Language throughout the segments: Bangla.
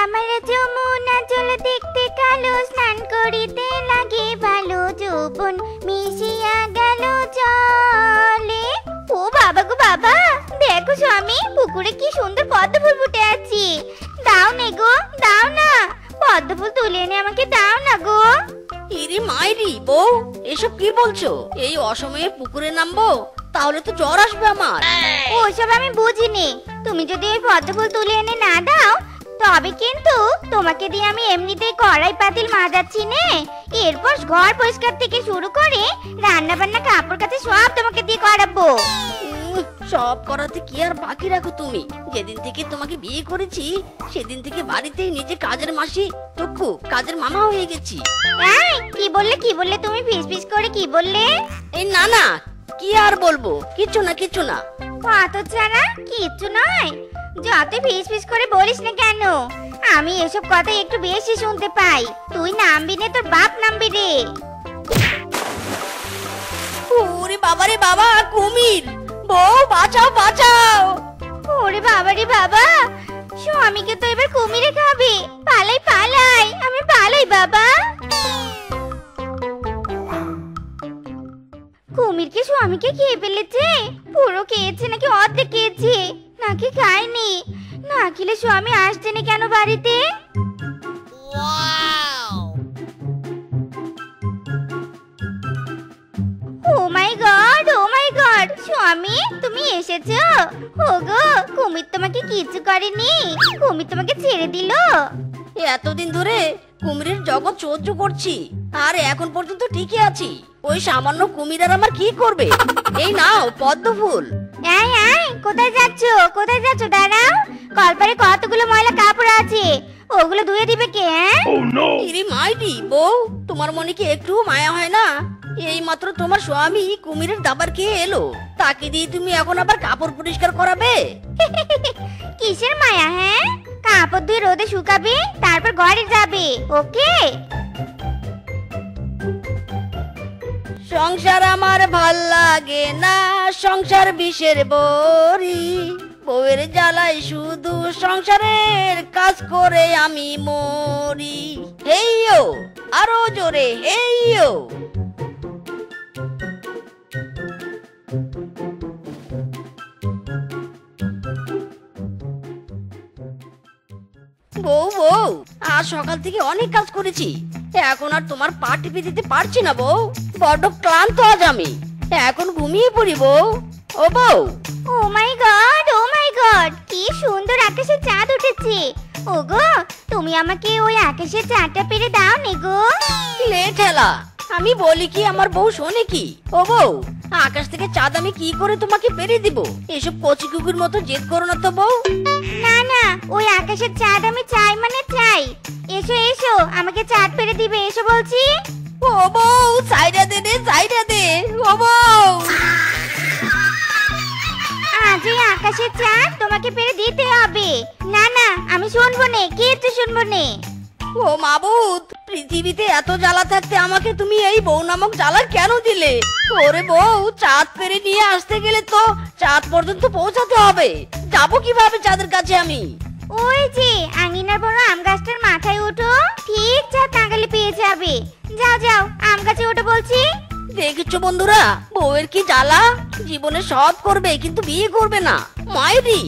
আমার যমুনা জল দেখতে কালো, স্নান করিতে লাগে ভালো, যৌবন মিশিয়া গেল জলে। ও বাবা গো বাবা, দেখো স্বামী, পুকুরে কি সুন্দর পদ্ম ফুল ফুটে আছে। দাও নে গো, দাও না, পদ্ম ফুল তুলে এনে আমাকে দাও না গো। ইরি মাইরি বউ, এসব কি বলছো? এই অসময়ে পুকুরে নামবো? তাহলে তো জ্বর আসবে আমার। ওসব আমি বুঝিনি। তুমি যদি ওই পদ্ম ফুল তুলে এনে না দাও, তবে কিন্তু তোমাকে দিয়ে আমি এমনিতেই কড়াই পাতিল মাজাচ্ছি নে। এরপর ঘর পরিষ্কার থেকে শুরু করে রান্না বান্না, কাপড় কাচা সব তোমাকে দিয়ে করাবো। সব করাতে কি আর বাকি রাখো তুমি? যেদিন থেকে তোমাকে বিয়ে করেছি সেদিন থেকে বাড়িতেই নিজে কাজের মাসি টুকু কাজের মামা হয়ে গেছি। এই কি বললে তুমি? ফিস ফিস করে কি বললে? এই না না, কি আর বলবো, কিছু না কিছু না। কত ছাড়া কিচ্ছু নয়। যত ফিস ফিস করে বলিস না কেন, আমি এসব কথা একটু বেশি শুনতে পাই। তুই নামবি না, তোর বাপ নামবি রে। ওরে বাবা রে বাবা, কুমির! বউ বাঁচাও বাঁচাও! ওরে বাবা রে বাবা, স্বামীকে তো এবার কুমিরে খাবে। পালাই পালাই, আমি পালাই বাবা। কুমিরকে স্বামীকে খেয়ে ফেলেছে। পুরো খেয়েছে নাকি অর্ধেক খেয়েছে? নাকি খায়নি? না খেলে স্বামী আসছে না কেন বাড়িতে? ও মাই গড, ও মাই গড, স্বামী তুমি এসেছো? ওগো, কুমির তোমাকে কিছু করেনি, কুমির তোমাকে ছেড়ে দিল। এতদিন ধরে কুমিরের জগৎ সহ্য করছি, আর এখন পর্যন্ত ঠিকই আছি। ওই সামান্য কুমির আর আমার কি করবে? এই নাও পদ্ম ফুল। এই এই, কোথায় যাচ্ছো? কোথায় যাচ্ছো? দাঁড়াও, কলপারে কতগুলো ময়লা কাপড় আছে, ওগুলো ধুয়ে দিবে কে? ইরি মাইরি বউ, তোমার মনে কি একটু মায়া হয় না? এই মাত্র তোমার স্বামী কুমিরের দাবার খেয়ে এলো, তাকে দিয়ে তুমি এখন আবার কাপড় পরিষ্কার করাবে? কিসের মায়া? হ্যাঁ, কাপড় ধুয়ে রোদে শুকাবে, তারপর ঘরে যাবে। ওকে? সংসার আমার ভাল লাগে না, সংসার বিষের বড়ি, বউয়ের জ্বালায় শুধু সংসারের কাজ করে আমি মরি। হেইয়ো, আরো জোরে হেইয়ো। বউ বউ, আজ সকাল থেকে অনেক কাজ করেছি, এখন আর তোমার পা টিপে দিতে পারছি না বউ। বড্ড ক্লান্ত আজ আমি, এখন ঘুমিয়ে পড়ি বউ। ও বউ! ও মাই গড, ও মাই গড, কি সুন্দর আকাশে চাঁদ উঠেছে। ওগো, তুমি আমাকে ওই আকাশের চাঁদটা পেরে দাও নে গো। লে ঠেলা, আমি বলি কি আমার বউ শোনে কি? ও বউ, আকাশ থেকে চাঁদ আমি কি করে তোমাকে পেরে দিব? এসব কচি কুকুর মতো জেদ করো না তো বউ। না না, ওই আকাশের চাঁদ আমি চাই মানে চাই। এসো এসো, আমাকে চাঁদ পেরে দিবে, এসো বলছি। ও বউ, সাইডা দে রে, সাইডা দে। ও বউ, আজ এই আকাশের চাঁদ তোমাকে পেরে দিতে হবে। না না, আমি শুনবো নে, কিচ্ছু শুনবো নে। ও মাবুদ, পৃথিবীতে এত জ্বালা থাকতে আমাকে তুমি এই বউ নামক জ্বালা কেন দিলে? ওরে বউ, চাঁদ পেরে নিয়ে আসতে গেলে তো চাঁদ পর্যন্ত পৌঁছাতে হবে, যাবো কিভাবে চাঁদের কাছে আমি? ওই যে আঙিনার বড় আম গাছটার মাথায় ওঠো, ঠিক চাঁদ নাগালে পেয়ে যাবে। যাও যাও, আম গাছে ওঠো বলছি। দেখেছো বন্ধুরা, বউয়ের কি জ্বালা! জীবনে সব করবে কিন্তু বিয়ে করবে না, মায়েরি।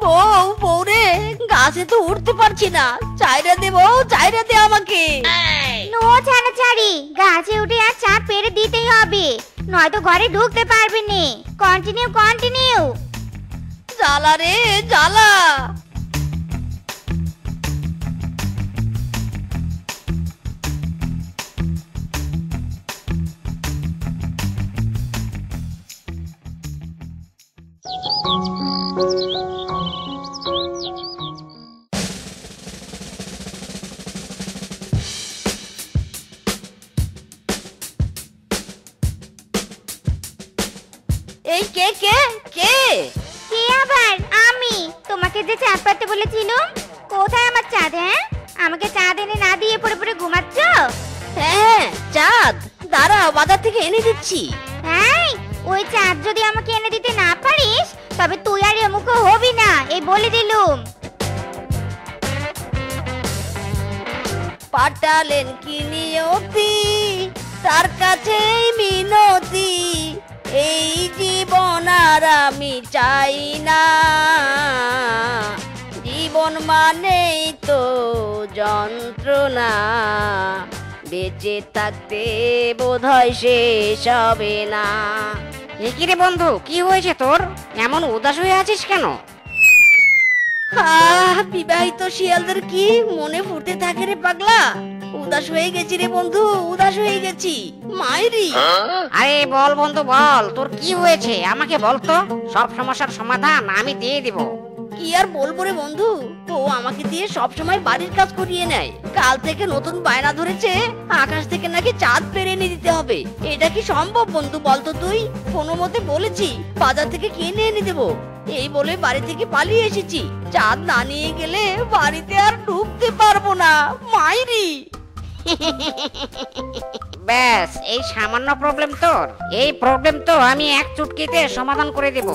বউ বউ রে, গাছে তো উঠতে পারছি না, চাইরা দে বউ, চাইরা দে আমাকে। নো ছাড়াছাড়ি, গাছে উঠে আর চাঁদ পেরে দিতেই হবে, নয়তো ঘরে ঢুকতে পারবে না। Continue continue. জ্বালা রে জ্বালা। এই কে কে কে? কে আবার? আমি। তোমাকে যে চাঁদ পাড়তে বলেছিলাম, কোথায় আমার চাঁদ? হ্যাঁ, আমাকে চাঁদ এনে না দিয়ে পড়ে পড়ে ঘুমাচ্ছ? হ্যাঁ, চাঁদ দাঁড়া, বাজার থেকে এনে দিচ্ছি। এই, ওই চাঁদ যদি আমাকে এনে দিতে না পারিস তবে তুই আর এমুখো হবি না, এই বলে দিলুম। পাঠালেন কি নিয়তি, তার কাছে মিনতি, এই জীবন আর আমি চাই না। জীবন মানেই তো যন্ত্রণা, বেঁচে থাকতে বোধহয় শেষ হবে না। কি রে বন্ধু, কি হয়েছে তোর? এমন উদাস হয়ে আছিস কেন? বিবাহিত শিয়ালদের কি মনে ফুটে থাকে রে পাগলা। উদাস হয়ে গেছি রে বন্ধু, উদাস হয়ে গেছি মাইরি। আরে বল বন্ধু বল, তোর কি হয়েছে আমাকে বল তো, সব সমস্যার সমাধান আমি দিয়ে দিব। কি আর বলবো রে বন্ধু, ও আমাকে দিয়ে সব সময় বাড়ির কাজ করিয়ে নেয়। কাল থেকে নতুন বায়না ধরেছে, আকাশ থেকে নাকি চাঁদ পেরে এনে দিতে হবে। এটা কি সম্ভব বন্ধু বলতো তুই? কোনো মতে বলেছি বাজার থেকে কিনে এনে দেবো, এই বলে বাড়ি থেকে পালিয়ে এসেছি। চাঁদ না নিয়ে গেলে বাড়িতে আর ঢুকতে পারবো না মাইরি। ব্যাস, এই সামান্য প্রবলেম তোর? এই প্রবলেম তো আমি এক চুটকিতে সমাধান করে দেব।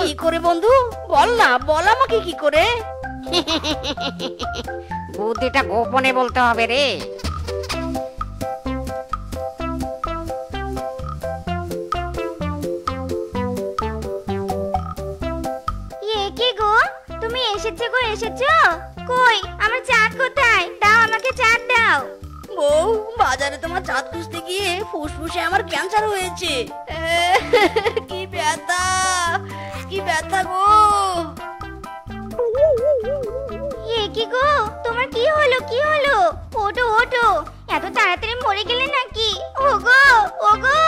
কি করে বন্ধু বল না, বল আমাকে কি করে। বুদ্ধিটা গোপনে বলতে হবে রে। কি গো, তুমি এসেছো গো, এসেছো? কই আমার চাঁদ কোথায়? দাও আমাকে চাঁদ দাও। বউ, বাজারে তোমার চাঁদ খুঁজতে গিয়ে ফুসফুসে আমার ক্যান্সার হয়েছে। কি ব্যথা, কি ব্যথা গো। কি গো, তোমার কি হলো, কি হলো? ওঠো ওঠো, এত তাড়াতাড়ি মরে গেলে নাকি? ওগো ওগো।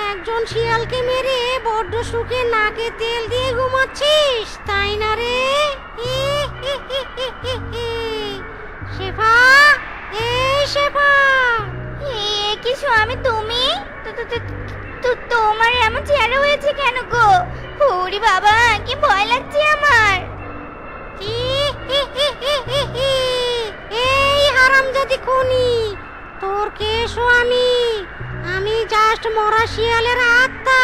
একজন শিয়ালকে মেরে বড্ড সুখে নাকে তেল দিয়ে ঘুমাচ্ছিস, তাই না রে? শেফা, এই শেফা। কি স্বামী তুমি? তোমার এমন চেহারা হয়েছে কেন গো? ওরে বাবা, কি ভয় লাগছে আমার। এই হারামজাদি খুনি, তোর কে স্বামী? আমি জাস্ট মরা শিয়ালের আত্মা,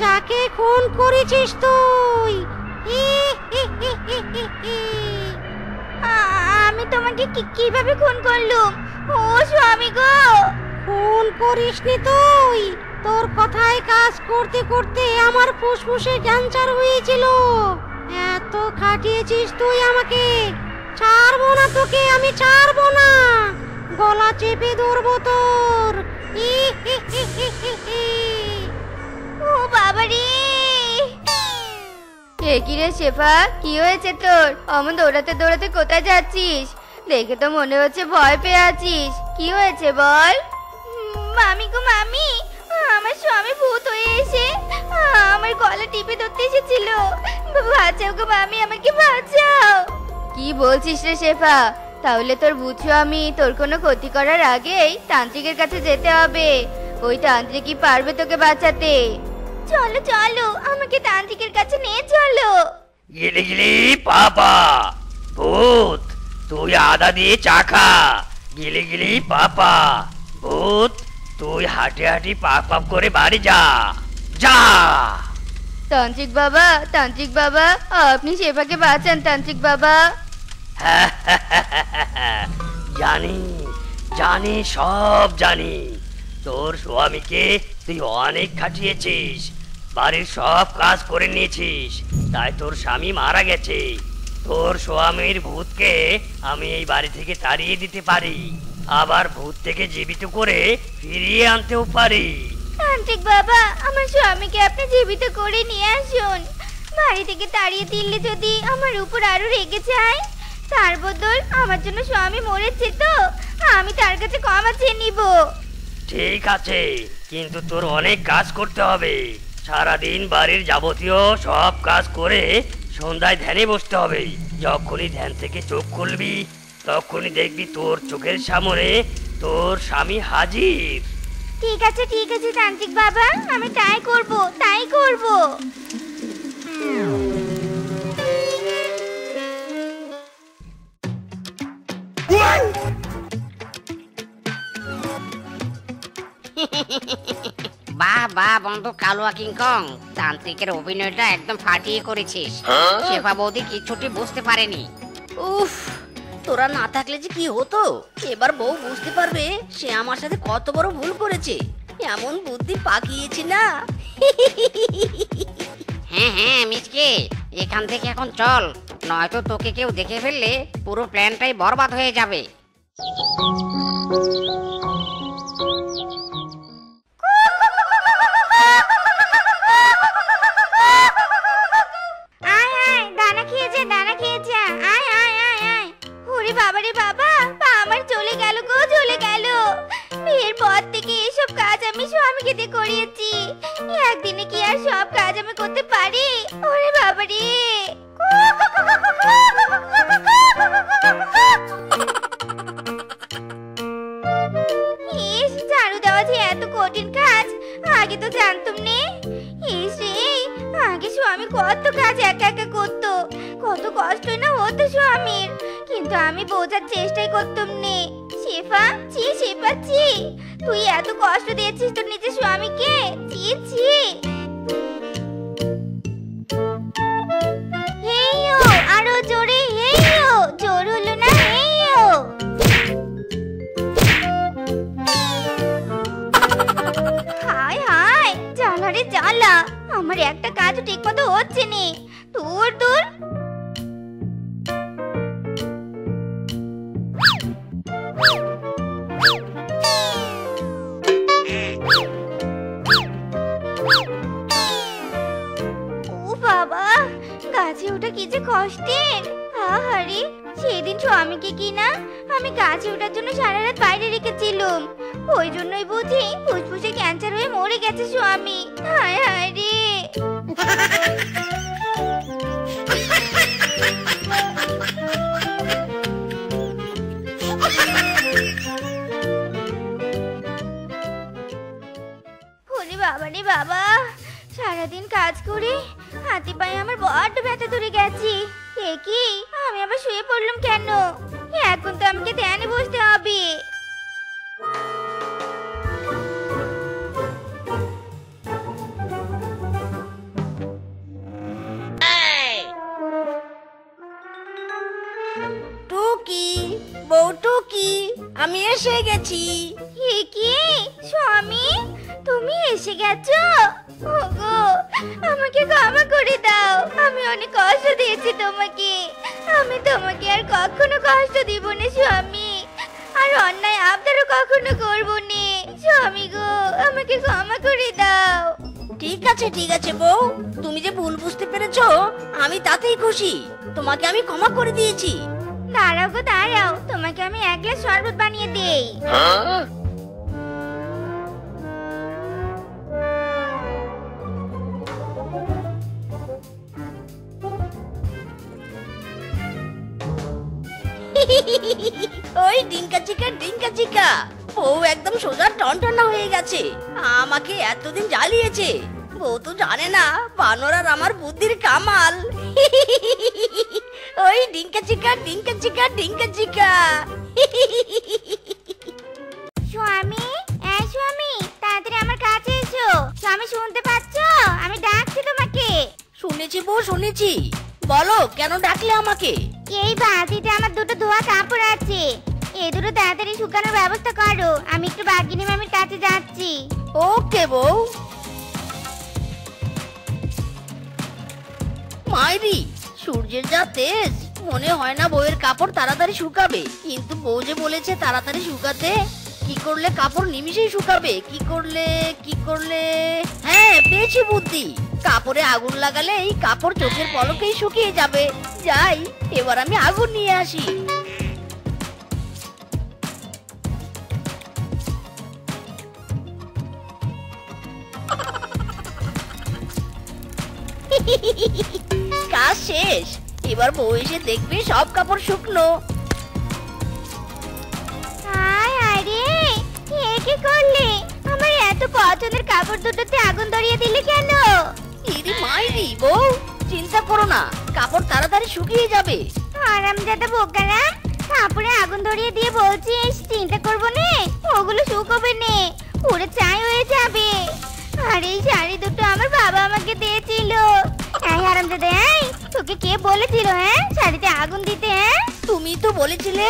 যাকে খুন করেছিস তুই। আমি তোমাকে কিভাবে খুন করলুম? ও স্বামী গো। খুন করিসনি তুই, তোর কথায় কাজ করতে করতে আমার ফুসফুসে ক্যান্সার হয়েছিল। এত খাটিয়েছিস তুই আমাকে, ছাড়বো না তোকে, আমি ছাড়বো না। গলা চেপে ধরবো তোর। ও বাবা রে। কি রে শেফা, কি হয়েছে তোর? অমন দৌড়াতে দৌড়াতে কোথায় যাচ্ছিস? দেখে তো মনে হচ্ছে ভয় পেয়ে আছিস। কি হয়েছে বল। মামি গো মামি, আমার স্বামী ভূত হয়ে এসে আমার গলা টিপে ধরতে এসেছিল। বাঁচাও গো মামি, আমাকে বাঁচাও। কি বলছিস রে শেফা? তাহলে তোর ভূত স্বামী তোর কোনো ক্ষতি করার আগেই তান্ত্রিকের কাছে যেতে হবে। ওই তান্ত্রিকই পারবে তোকে বাঁচাতে। চলো চলো, আমাকে তান্ত্রিকের কাছে নিয়ে চলো। গিলি গিলি পাপা, ভূত তুই আদা দিয়ে চা খা। গিলি গিলি পাপা, ভূত তুই হাঁটি হাঁটি পাপ পাপ করে বাড়ি যা যা। তান্ত্রিক বাবা, তান্ত্রিক বাবা, আপনি শেফাকে বাঁচান তান্ত্রিক বাবা। জানি জানি, সব জানি। তোর স্বামীকে তুই অনেক খাটিয়েছিস, বাড়ির সব কাজ করে নিয়েছিস, তাই তোর স্বামী মারা গেছে। তোর স্বামীর ভূতকে আমি এই বাড়ি থেকে তাড়িয়ে দিতে পারি, আবার ভূত থেকে জীবিত করে ফিরিয়ে আনতেও পারি। তান্ত্রিক বাবা, আমার স্বামীকে আপনি জীবিত করে নিয়ে আসুন। বাড়ি থেকে তাড়িয়ে দিলে যদি আমার উপর আরো রেগে যায়, তার বদল আমার জন্য স্বামী মরেছে তো আমি তার কাছে ক্ষমা চেয়ে নিব। ঠিক আছে, কিন্তু তোর অনেক কাজ করতে হবে। সারাদিন বাড়ির যাবতীয় সব কাজ করে সন্ধ্যায় ধ্যানে বসতে হবে। যখনই ধ্যান থেকে চোখ খুলবি তখনই দেখবি তোর চোখের সামনে তোর স্বামী হাজির। ঠিক আছে তান্ত্রিক বাবা, আমি তাই করব। বাহ বাহ বন্ধু কালুয়া কিংকং, তান্ত্রিকের অভিনয়টা একদম ফাটিয়ে করেছিস। শেফা বৌদি কিছুটি বুঝতে পারেনি। উফ, তোরা না থাকলে যে কি হতো। এবার বউ বুঝতে পারবে সে আমার সাথে কত বড় ভুল করেছে। এমন বুদ্ধি পাকিয়েছি না। হ্যাঁ মিচকে, এখান থেকে এখন চল, নয়তো তোকে কেউ দেখে ফেললে পুরো প্ল্যানটাই বরবাদ হয়ে যাবে। আয় দানা খেয়ে যা, আয়। ওরে বাবা রে বাবা, পা আমার চলে গেল। বিয়ের পর থেকে এসব কাজ আমি স্বামীকে দিয়ে করিয়েছি। একদিনে কি আর সব কাজ আমি করতে পারি? ওরে বাবা রে। ঝাড়ু দেওয়া যে এত কঠিন কাজ, আগে তো জানতাম নে। আগে স্বামী কত কাজ একা করতো, কত কষ্ট না হতো স্বামীর, কিন্তু আমি বোঝার চেষ্টাই করতাম নে। শেফা চি, তুই এত কষ্ট দিয়েছিস তোর নিজের স্বামীকে। চি হেইয়ো, আরো জোরে হেইয়ো, জোর হলো না হেইয়ো। হায় জ্বালা রে জ্বালা, আমার একটা কাজও ঠিক মতো হচ্ছে নে। দূর বাবা, গাছে ওঠা কি যে কষ্টের। আহারে, সেদিন স্বামীকে কিনা আমি গাছে ওঠার জন্য সারা রাত বাইরে রেখেছিলাম। ওই জন্যই বুঝি ফুসফুসে ক্যান্সার হয়ে মরে গেছে স্বামী। হায় রে। বাবা, সারাদিন কাজ করে হাতে পায়ে আমার বড্ড ব্যথা ধরে গেছে। এ কি, আমি আবার শুয়ে পড়লাম কেন? এখন তো আমাকে ধ্যানে বসতে হবে। টুকি, বউ টুকি, আমি এসে গেছি। এ কি স্বামী, তুমি এসে গেছো? ওগো, আমাকে ক্ষমা করে দাও, আমি অনেক কষ্ট দিয়েছি তোমাকে। আমি তোমাকে আর কখনো কষ্ট দিব না স্বামী, আর অন্যায় আবদারও কখনো করব না স্বামী গো, আমাকে ক্ষমা করে দাও। ঠিক আছে বউ, তুমি যে ভুল বুঝতে পেরেছো আমি তাতেই খুশি। তোমাকে আমি ক্ষমা করে দিয়েছি। দাঁড়াও গো দাঁড়াও, তোমাকে আমি এক গ্লাস শরবত বানিয়ে দেই। ওই ডিঙ্কা চিকা, বউ একদম সোজা টনটনা হয়ে গেছে। আমাকে এতদিন জ্বালিয়েছে, বউ তো জানে না বানর আর আমার বুদ্ধির কামাল। ওই ডিঙ্কা চিকা। স্বামী, স্বামী, তাড়াতাড়ি আমার কাছে এসো। স্বামী শুনতে পাচ্ছো? আমি ডাকছি তোমাকে। শুনেছি বউ, শুনেছি। বলো, কেন ডাকলে আমাকে? এই বালতিতে আমার দুটো ধোয়া কাপড় আছে, এই দুটো তাড়াতাড়ি শুকানোর ব্যবস্থা করো। আমি একটু বাগিনী মামির কাছে যাচ্ছি। ওকে বউ। মাইরি, সূর্যের যা তেজ, মনে হয় না বউয়ের কাপড় তাড়াতাড়ি শুকাবে। কিন্তু বউ যে বলেছে তাড়াতাড়ি শুকাতে, কি করলে কাপড় নিমিশেই শুকাবে? কি করলে হ্যাঁ, পেয়েছি বুদ্ধি। কাপড়ে আগুন লাগালে এই কাপড় চোখের পলকেই শুকিয়ে যাবে। যাই, এবার আমি আগুন নিয়ে আসি। কাজ শেষ। এবার বউ এসে দেখবে সব কাপড় শুকনো। হায় হায় রে, এ কি করলে? আমার এত পছন্দের কাপড় দুটোতে আগুন ধরিয়ে দিলে কেন? ইরি মাইরি বউ, চিন্তা করো না, কাপড় তাড়াতাড়ি শুকিয়ে যাবে। হারামজাদা বোকারা, কাপড়ে আগুন ধরিয়ে দিয়ে বলছিস চিন্তা করবো নে, ওগুলো শুকোবে নে, পুরো ছাই হয়ে যাবে। আর এই শাড়ি দুটো আমার বাবা আমাকে দিয়েছিল। এই হারামজাদা, এই তোকে কে বলেছিল হ্যাঁ শাড়িতে আগুন দিতে? হ্যাঁ, তুমি তো বলেছিলে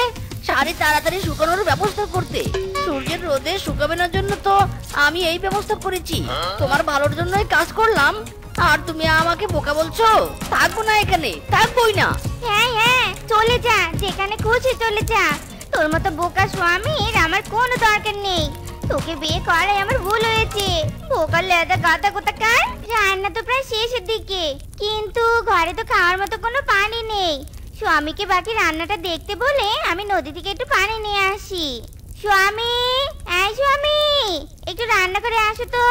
শাড়ি তাড়াতাড়ি শুকানোর ব্যবস্থা করতে। সূর্যের রোদে শুকাবে না জন্য তো আমি এই ব্যবস্থা করেছি। তোমার ভালোর জন্যই কাজ করলাম, আর তুমি আমাকে বোকা বলছো? থাকবো না এখানে, থাকবোই না। হ্যাঁ হ্যাঁ, চলে যা, যেখানে খুশি চলে যা। তোর মতো বোকা স্বামীর আমার কোনো দরকার নেই। তোকে বিয়ে করাই আমার ভুল হয়েছে। বোকা লেদা গাদা কোথাকার। রান্না তো প্রায় শেষের দিকে, কিন্তু ঘরে তো খাওয়ার মতো কোনো পানি নেই। স্বামীকে বাকি রান্নাটা দেখতে বলে আমি নদী থেকে একটু পানি নিয়ে আসি। স্বামী, এই স্বামী, একটু রান্না করে আসো তো।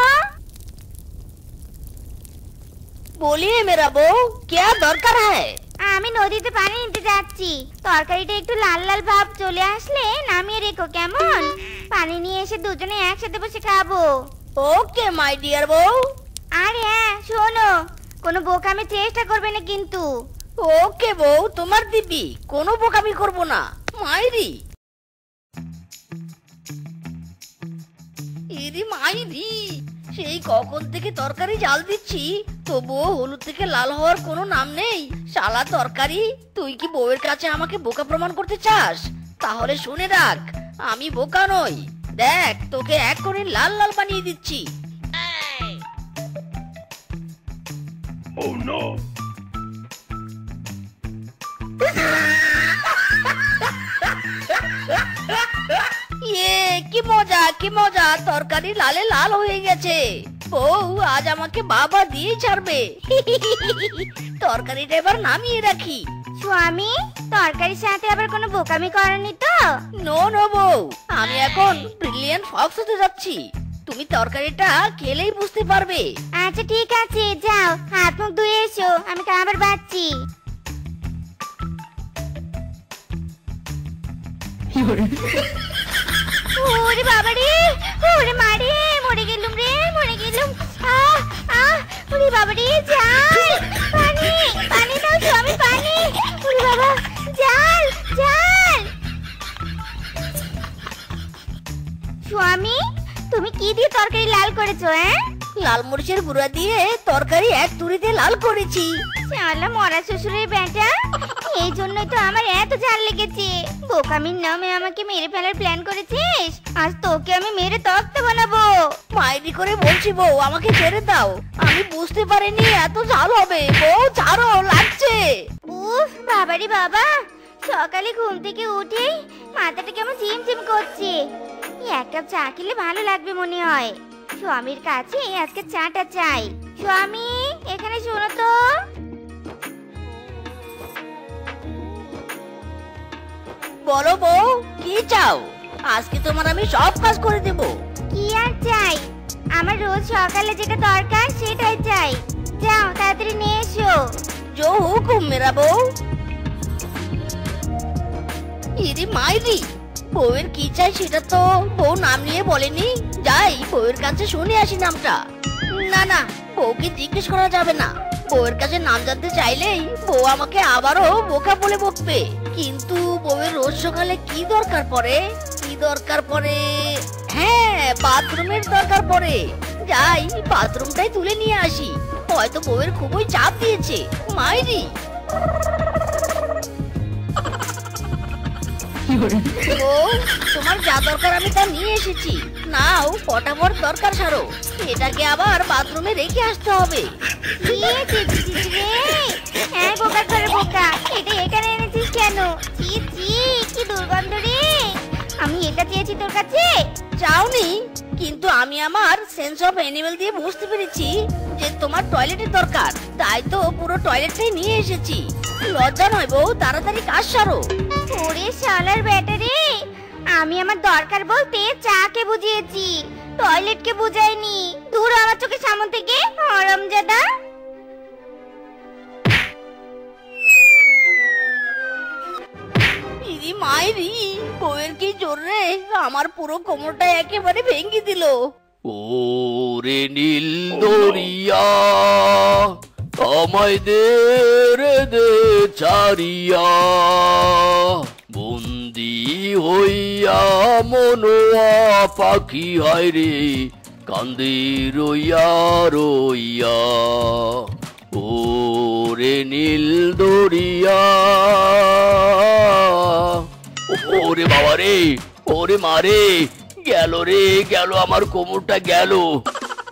बोलिए मेरा बहू, क्या दरकार है? আমি নদীতে পানি নিতে যাচ্ছি। তরকারিটা একটু লাল লাল ভাব চলে আসলে নামিয়ে রেখো কেমন? পানি নিয়ে এসে দুজনে একসাথে বসে খাবো। ओके माय डियर बहू। আর হ্যাঁ শোনো, কোনো বোকামি চেষ্টা করবে না কিন্তু। ওকে বউ, তোমার দিবি, কোনো বোকামি করব না। মাইরি ইরি মাইরি, সেই কখন থেকে তরকারি জাল দিচ্ছি, তবুও হলুদ থেকে লাল হওয়ার কোনো নাম নেই। শালা তরকারি, তুই কি বউয়ের কাছে আমাকে বোকা প্রমাণ করতে চাস? তাহলে শুনে রাখ, আমি বোকা নই। দেখ, তোকে এক করে লাল লাল বানিয়ে দিচ্ছি। ইয়ে কি মজা, কি মজা, তরকারি লালে লাল হয়ে গেছে। বউ আজ আমাকে বাবা দিয়ে ছাড়বে। তরকারিটা এবার নামিয়ে রাখি। স্বামী, তরকারির সাথে আবার কোনো বোকামি করনি তো? নো নো বউ, আমি এখন ব্রিলিয়ান্ট ফক্স হতে যাচ্ছি। তুমি তরকারিটা খেলেই বুঝতে পারবে। আচ্ছা ঠিক আছে, যাও হাত মুখ ধুয়ে এসো, আমি খাবার বাচ্ছি। ওরে বাবা রে, ওরে মারে, মরে গেলুম রে, মরে গেলুম। আহ আহ, ওরে বাবা রে, জাল, পানি, পানি দাও স্বামী, পানি। ওরে বাবা, জাল, জাল। স্বামী, তুমি কি দিয়ে তরকারি লাল করেছো? হ্যাঁ, লাল মরিচের গুঁড়া দিয়ে তরকারি এক তুড়িতে লাল করেছি। শালা মরা শ্বশুরের বেটা, এই জন্যই তো আমার এত ঝাল লেগেছে। বোকামির নামে আমাকে মেরে ফেলার প্ল্যান করেছিস, আজ তোকে আমি মেরে তক্তা বানাবো। মাইরি করে বলছি বউ, আমাকে ছেড়ে দাও, আমি বুঝতে পারিনি এত ঝাল হবে। বউ ছাড়ো, লাগছে। উফ বাবারে বাবা, সকালে ঘুম থেকে উঠেই মাথাটা কেমন ঝিমঝিম করছে। এক কাপ চা খেলে ভালো লাগবে মনে হয়। স্বামীর কাছে আজকে চাটা চাই। স্বামী, এখানে শোনো তো। বলো বউ, কি চাও? আজকে তোমার আমি সব কাজ করে দেব। কি আর চাই, আমার রোজ সকালে যেটা দরকার সেটাই চাই। যাও তাড়াতাড়ি নিয়ে এসো। जो हुकुम मेरा বউ। ইরি মাইরি, বউয়ের কি চাই সেটা তো বউ নাম নিয়ে বলেনি। যাই বউয়ের কাছে শুনে আসি নামটা। না না, বউকে জিজ্ঞেস করা যাবে না। বউয়ের কাছে নাম জানতে চাইলেই বউ আমাকে আবারও বোকা বলে বকবে। কিন্তু বউয়ের রোজ সকালে কি দরকার পড়ে, কি দরকার পড়ে? হ্যাঁ, বাথরুমের দরকার পড়ে। যাই বাথরুমটাই তুলে নিয়ে আসি। হয়তো বউয়ের খুবই চাপ দিয়েছে। মাইরি, বউ, তোমার যা দরকার আমি তা নিয়ে এসেছি। নাও, ফটাফট দরকার সারো। এটাকে আবার বাথরুমে রেখে আসতে হবে। হ্যাঁ বোকা করে বোকা, এটা এখানে এনেছিস কেন? ছি ছি, কি দুর্গন্ধ রে। আমি এটা চেয়েছি তোর কাছে? চাওনি, কিন্তু আমি আমার সেন্স অফ অ্যানিমেল দিয়ে বুঝতে পেরেছি যে তোমার টয়লেটের দরকার, তাই তো পুরো টয়লেটটাই নিয়ে এসেছি। লজ্জা নয় বউ, তাড়াতাড়ি কাজ সারো। ওরে শালার বেটা রে, আমি আমার দরকার বলতে চাকে বুঝিয়েছি, টয়লেটকে বুঝাইনি। দূর আমার চোখের সামনে থেকে, হারামজাদা। জোর রে, আমার পুরো কোমরটা একেবারে ভেঙে দিল। ওরে নীল দরিয়া আমায় দে রে দে ছাড়িয়া, বন্দি হইয়া মনোয়া পাখি হায় রে কান্দে রইয়া রইয়া। ওরে নীল দরিয়া, ওরে বাবা রে, ওরে মারে, গেল রে গেল, আমার কোমরটা গেল।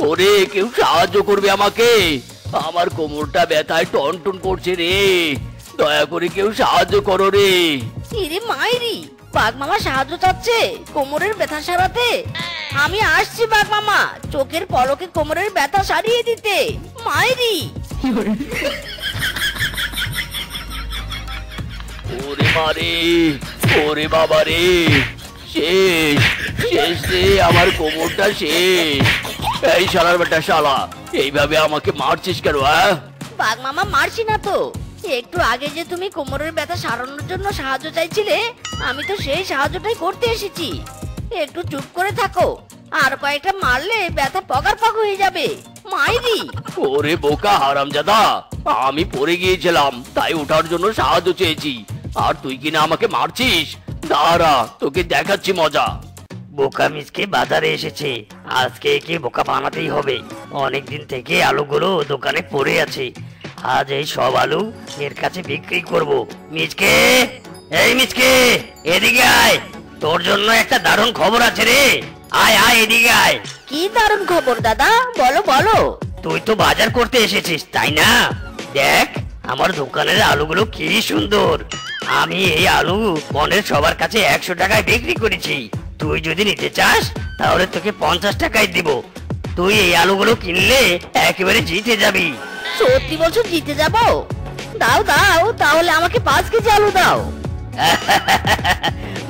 ওরে কেউ সাহায্য করবে আমাকে, আমার কোমরটা ব্যথায় টনটন করছে রে, দয়া করে কেউ সাহায্য করো রে। ইরে মাইরি, বাঘ মামা সাহায্য চাচ্ছে কোমরের ব্যথা সারাতে। আমি আসছি বাঘ মামা, চোখের পলকে কোমরের ব্যথা সারিয়ে দিতে। মাইরি। ওরে মারে, ওরে বাবা রে, শেষ শেষ রে, আমার কোমরটা শেষ। এই শালার বেটা শালা, এইভাবে আমাকে মারছিস কেন? বাঘ মামা মারছি না তো, একটু আগে যে তুমি কোমরের ব্যথা সারানোর জন্য সাহায্য চাইছিলে, আমি তো সেই সাহায্যটাই করতে এসেছি। একটু চুপ করে থাকো, আর কয়েকটা মারলে ব্যথা পগার পাক হয়ে যাবে। মাইরি। ওরে বোকা হারামজাদা, আমি পড়ে গিয়েছিলাম তাই ওঠার জন্য সাহায্য চেয়েছি, আর তুই কিনা আমাকে মারছিস। দাঁড়া, তোকে দেখাচ্ছি মজা। বোকা মিসকে বাজারে এসেছে, আজকে একে বোকা বানাতেই হবে। অনেকদিন থেকে আলুগুলো দোকানে পড়ে আছে, আজ এই সব আলু এর কাছে বিক্রি করব। মিসকে, এই মিসকে, এদিকে আয়, তোর জন্য একটা দারুণ খবর আছে রে। আয় আয়, এদিকে আয়। কি দারুণ খবর দাদা, বলো বলো। তুই তো বাজার করতে এসেছিস তাই না? দেখ আমার দোকানের আলুগুলো কি সুন্দর। আমি এই আলু বনের সবার কাছে 100 টাকায় বিক্রি করেছি। তুই যদি নিতে চাস তাহলে তোকে 50 টাকায় দিব। তুই এই আলুগুলো কিনলে একেবারে জিতে যাবি। সত্যি বলছো জিতে যাবো? দাও দাও, তাহলে আমাকে 5 কেজি আলু দাও।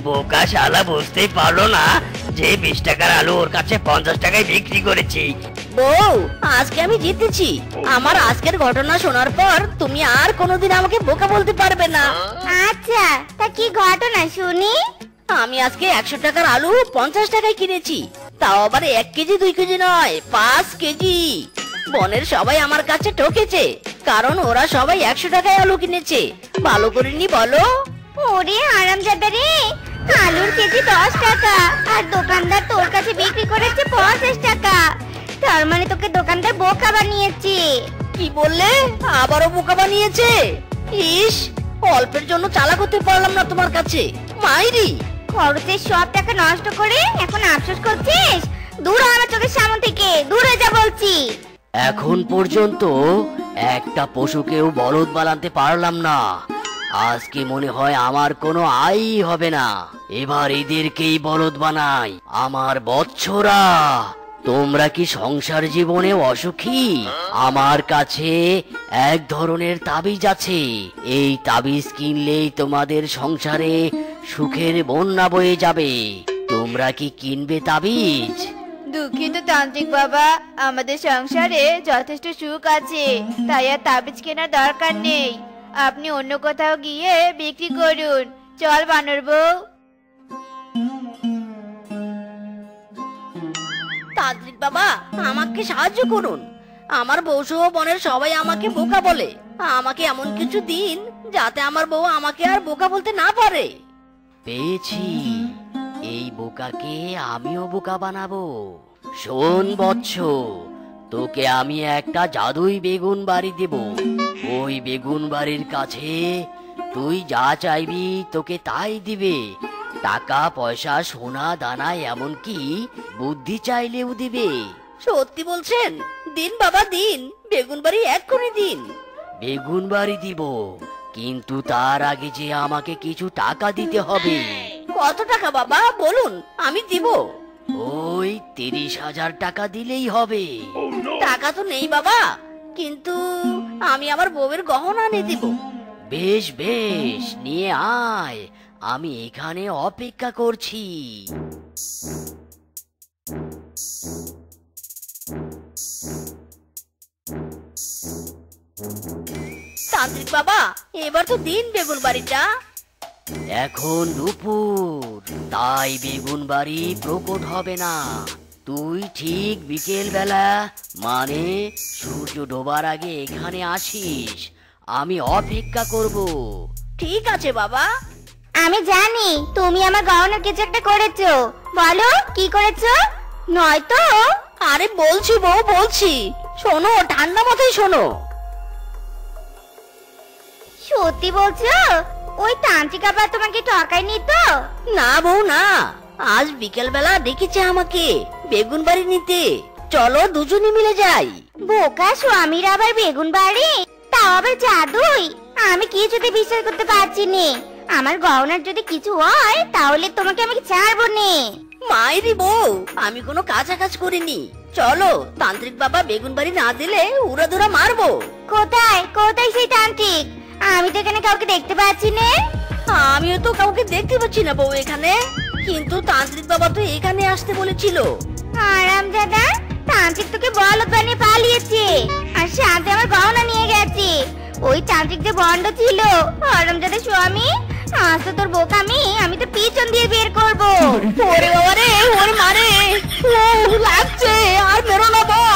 বোকা শালা বুঝতেই পারলো না যে 20 টাকার আলু ওর কাছে 50 টাকায় বিক্রি করেছি। বউ, আজকে আমি জিতেছি। আমার আজকের ঘটনা শোনার পর তুমি আর কোনোদিন আমাকে বোকা বলতে পারবে না। আচ্ছা, তা কি ঘটনা শুনি? আমি আজকে 100 টাকার আলু 50 টাকায় কিনেছি, তাও আবার 1 কেজি 2 কেজি নয়, 5 কেজি। বনের সবাই আমার কাছে ঠকেছে, কারণ ওরা সবাই 100 টাকায় আলু কিনেছে। ভালো করিনি বলো? ওরে হারামজাদা রে, আলুর কেজি 10 টাকা আর দোকানদার তোর কাছে বিক্রি করেছে 50 টাকা। তার মানে তোকে দোকানদার বোকা বানিয়েছে। কি বললে? আবারও বোকা বানিয়েছে? ইস, অল্পের জন্য চালাক হতে পারলাম না তোমার কাছে। মাইরি। খরচের সব টাকা নষ্ট করে এখন আফসোস করছিস? দূর হ আমার চোখের সামনে থেকে, দূরে যা বলছি। এখন পর্যন্ত একটা পশুকেও বলদ বানাতে পারলাম না, আজকে মনে হয় আমার কোনো আয়ই হবে না। এবার এদেরকেই বলদ বানাই। আমার বৎসরা, তোমরা কি সংসার জীবনে অসুখী? আমার কাছে এক ধরনের তাবিজ আছে, এই তাবিজ কিনলেই তোমাদের সংসারে সুখের বন্যা বয়ে যাবে। তোমরা কি কিনবে তাবিজ? দুঃখিত তান্ত্রিক বাবা, আমাদের সংসারে যথেষ্ট সুখ আছে, তাই আর তাবিজ কেনার দরকার নেই। আপনি অন্য কোথাও গিয়ে বিক্রি করুন। চল বানর বউ। তান্ত্রিক বাবা, আমাকে সাহায্য করুন। আমার বউ সহ বনের সবাই আমাকে বোকা বলে। আমাকে এমন কিছু দিন যাতে আমার বউ আমাকে আর বোকা বলতে না পারে। পেয়েছি, এই বোকাকে আমিও বোকা বানাবো। শোন বৎস, তোকে আমি একটা জাদুই বেগুন বাড়ি দেব। ওই বেগুন বাড়ির কাছে তুই যা চাইবি তোকে তাই দিবে। টাকা পয়সা সোনা দানা এমনকি বুদ্ধি চাইলেও দিবে। সত্যি বলছেন? দিন বাবা দিন, বেগুন বাড়ি এক্ষুনি দিন। বেগুন বাড়ি দিব, কিন্তু তার আগে যে আমাকে কিছু টাকা দিতে হবে। কত টাকা বাবা বলুন, আমি দিব। ওই 30,000 টাকা দিলেই হবে। টাকা তো নেই বাবা, কিন্তু আমি আমার বউয়ের গহনা এনে দিব। বেশ বেশ, নিয়ে আয়, আমি এখানে অপেক্ষা করছি। তান্ত্রিক বাবা, এবার তো দিন বেগুন বাড়িটা। এখন দুপুর, তাই বেগুন বাড়ি প্রকট হবে না। তুই ঠিক বিকেল বেলা মানে সূর্য ডোবার আগে এখানে আসিস, আমি অপেক্ষা করব। ঠিক আছে বাবা। আমি জানি তুমি আমার গহনার কিছু একটা করেছো, বলো কি করেছো? নয়তো আরে বলছি বউ, বলছি, শোনো, ঠান্ডা মাথায় শোনো। সত্যি বলছো? ওই তান্ত্রিক আবার তোমাকে ঠকায়নি তো? না বউ না, আজ বিকেল বেলা ডেকেছে আমাকে বেগুন বাড়ি নিতে। চলো দুজনে মিলে যাই। বোকা স্বামীর আবার বেগুন বাড়ি, তাও আবার জাদুই। আমি কিছুতে বিশ্বাস করতে পারছি নে। আমার গহনার যদি কিছু হয় তাহলে তোমাকে আমি ছাড়বো নে। মায়েরি বউ, আমি কোনো কাজ করিনি। চলো, তান্ত্রিক বাবা বেগুন বাড়ি না দিলে উড়াধুরা মারবো। কোথায় কোথায় সেই তান্ত্রিক? আমি তো এখানে কাউকে দেখতে পাচ্ছি নে। আমিও তো কাউকে দেখতে পাচ্ছি না বউ এখানে, কিন্তু তান্ত্রিক বাবা তো এখানে আসতে বলেছিল। আরামজাদা, তান্ত্রিক তোকে বলদ বানিয়ে পালিয়েছে আর সাথে আমার গহনা নিয়ে গেছে। ওই তান্ত্রিক যে বন্ড ছিল আরামজাদা স্বামী, আজ তো তোর বোকামি আমি তো পিছন দিয়ে বের করবো। ওরে বাবা রে, ওরে মারে, ও লাগছে, আর মেরো না বউ।